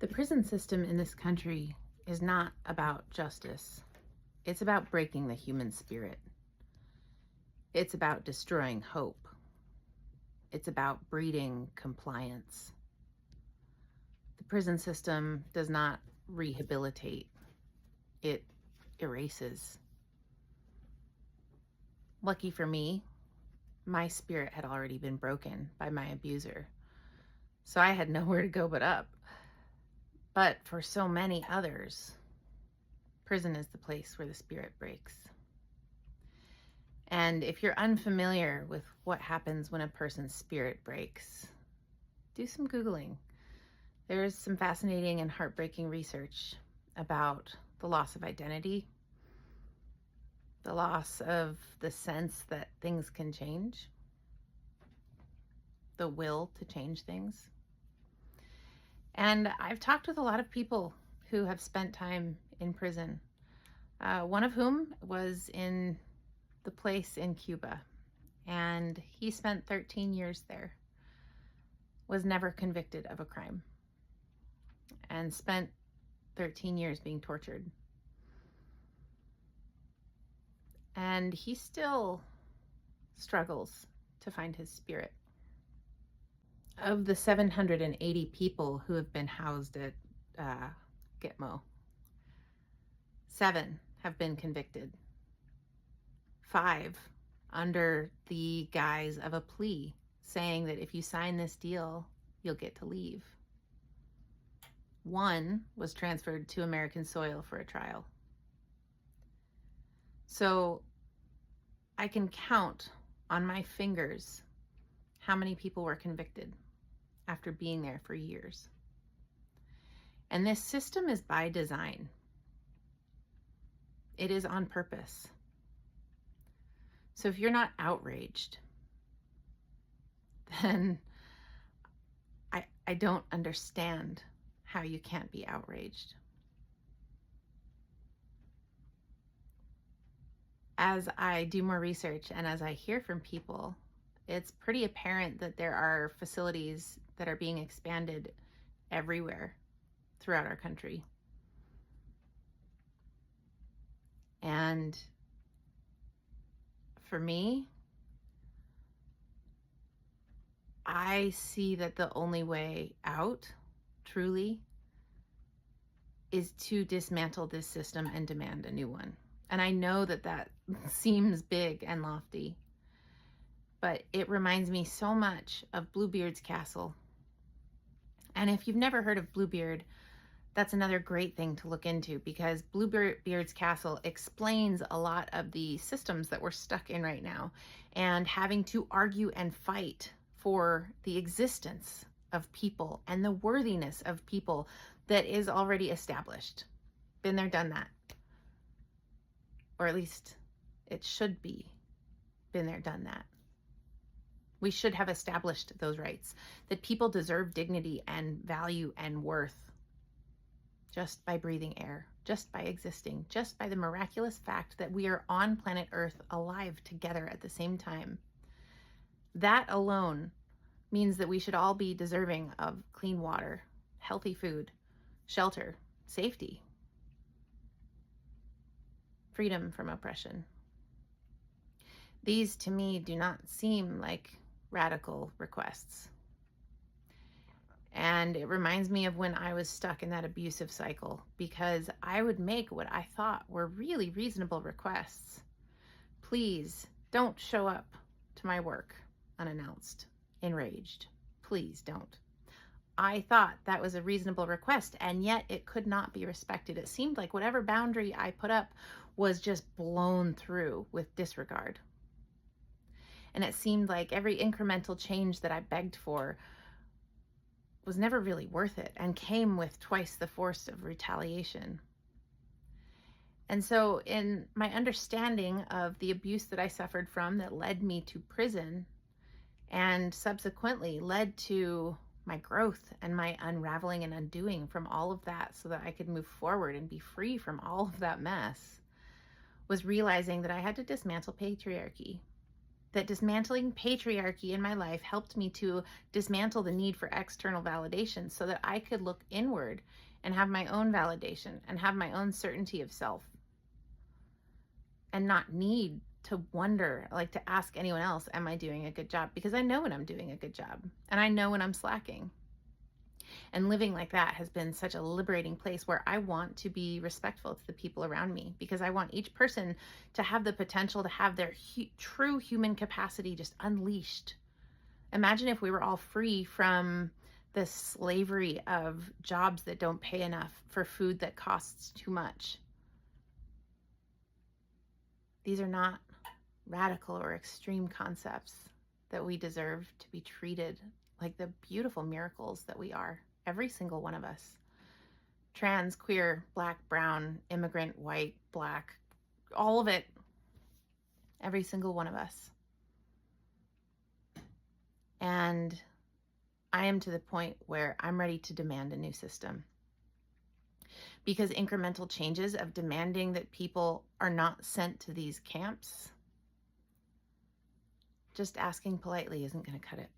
The prison system in this country is not about justice. It's about breaking the human spirit. It's about destroying hope. It's about breeding compliance. The prison system does not rehabilitate, it erases. Lucky for me, my spirit had already been broken by my abuser, so I had nowhere to go but up. But for so many others, prison is the place where the spirit breaks. And if you're unfamiliar with what happens when a person's spirit breaks, do some Googling. There's some fascinating and heartbreaking research about the loss of identity, the loss of the sense that things can change, the will to change things. And I've talked with a lot of people who have spent time in prison, one of whom was in the place in Cuba, and he spent 13 years there, was never convicted of a crime, and spent 13 years being tortured. And he still struggles to find his spirit. Of the 780 people who have been housed at Gitmo, 7 have been convicted. 5 under the guise of a plea, saying that if you sign this deal, you'll get to leave. 1 was transferred to American soil for a trial. So I can count on my fingers how many people were convicted after being there for years. And this system is by design. It is on purpose. So if you're not outraged, then I don't understand how you can't be outraged. As I do more research and as I hear from people, it's pretty apparent that there are facilities that are being expanded everywhere throughout our country. And for me, I see that the only way out, truly, is to dismantle this system and demand a new one. And I know that that seems big and lofty, but it reminds me so much of Bluebeard's Castle. And if you've never heard of Bluebeard, that's another great thing to look into, because Bluebeard's Castle explains a lot of the systems that we're stuck in right now and having to argue and fight for the existence of people and the worthiness of people that is already established. Been there, done that. Or at least it should be been there, done that. We should have established those rights, that people deserve dignity and value and worth just by breathing air, just by existing, just by the miraculous fact that we are on planet Earth alive together at the same time. That alone means that we should all be deserving of clean water, healthy food, shelter, safety, freedom from oppression. These, to me, do not seem like radical requests. And it reminds me of when I was stuck in that abusive cycle, because I would make what I thought were really reasonable requests. Please don't show up to my work unannounced, enraged. Please don't. I thought that was a reasonable request, and yet it could not be respected. It seemed like whatever boundary I put up was just blown through with disregard. And it seemed like every incremental change that I begged for was never really worth it and came with twice the force of retaliation. And so in my understanding of the abuse that I suffered from that led me to prison and subsequently led to my growth and my unraveling and undoing from all of that so that I could move forward and be free from all of that mess, was realizing that I had to dismantle patriarchy. that dismantling patriarchy in my life helped me to dismantle the need for external validation so that I could look inward and have my own validation and have my own certainty of self and not need to wonder, like to ask anyone else, am I doing a good job? Because I know when I'm doing a good job and I know when I'm slacking. And living like that has been such a liberating place where I want to be respectful to the people around me because I want each person to have the potential to have their true human capacity just unleashed. Imagine if we were all free from the slavery of jobs that don't pay enough for food that costs too much. These are not radical or extreme concepts that we deserve to be treated like the beautiful miracles that we are, every single one of us. Trans, queer, black, brown, immigrant, white, black, all of it, every single one of us. And I am to the point where I'm ready to demand a new system. Because incremental changes of demanding that people are not sent to these camps, just asking politely isn't going to cut it.